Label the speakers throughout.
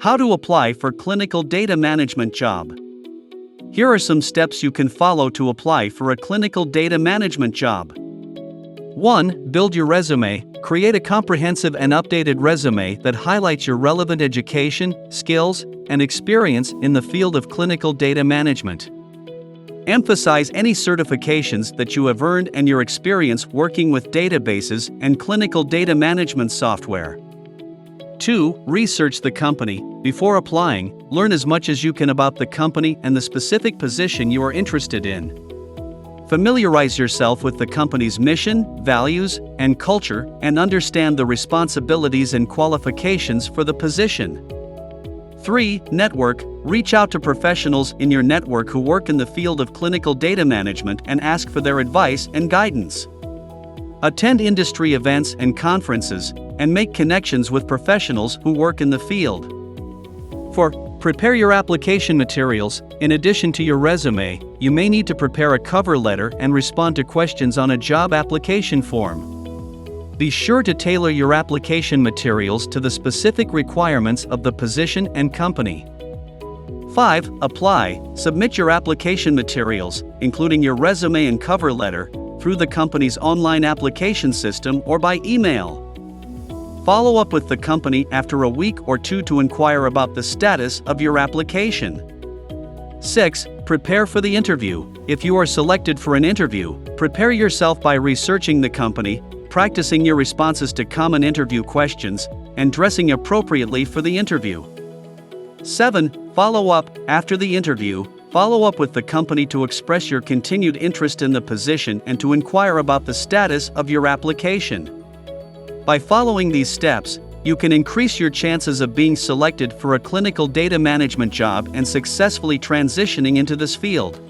Speaker 1: How to apply for clinical data management job. Here are some steps you can follow to apply for a clinical data management job. 1. Build your resume. Create a comprehensive and updated resume that highlights your relevant education, skills, and experience in the field of clinical data management. Emphasize any certifications that you have earned and your experience working with databases and clinical data management software. 2. Research the company. Before applying, learn as much as you can about the company and the specific position you are interested in. Familiarize yourself with the company's mission, values, and culture, and understand the responsibilities and qualifications for the position. 3. Network. Reach out to professionals in your network who work in the field of clinical data management and ask for their advice and guidance. Attend industry events and conferences, and make connections with professionals who work in the field. 4. Prepare your application materials. In addition to your resume, you may need to prepare a cover letter and respond to questions on a job application form. Be sure to tailor your application materials to the specific requirements of the position and company. 5. Apply. Submit your application materials, including your resume and cover letter, through the company's online application system or by email. Follow up with the company after a week or two to inquire about the status of your application. 6. Prepare for the interview. If you are selected for an interview, prepare yourself by researching the company, practicing your responses to common interview questions, and dressing appropriately for the interview. 7. Follow up. After the interview, follow up with the company to express your continued interest in the position and to inquire about the status of your application. By following these steps, you can increase your chances of being selected for a clinical data management job and successfully transitioning into this field.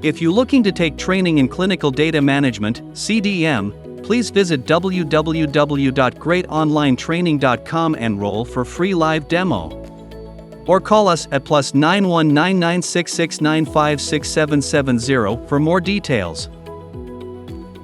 Speaker 1: If you're looking to take training in clinical data management, CDM, please visit www.greatonlinetraining.com and enroll for free live demo. Or call us at +91 9966956770 for more details.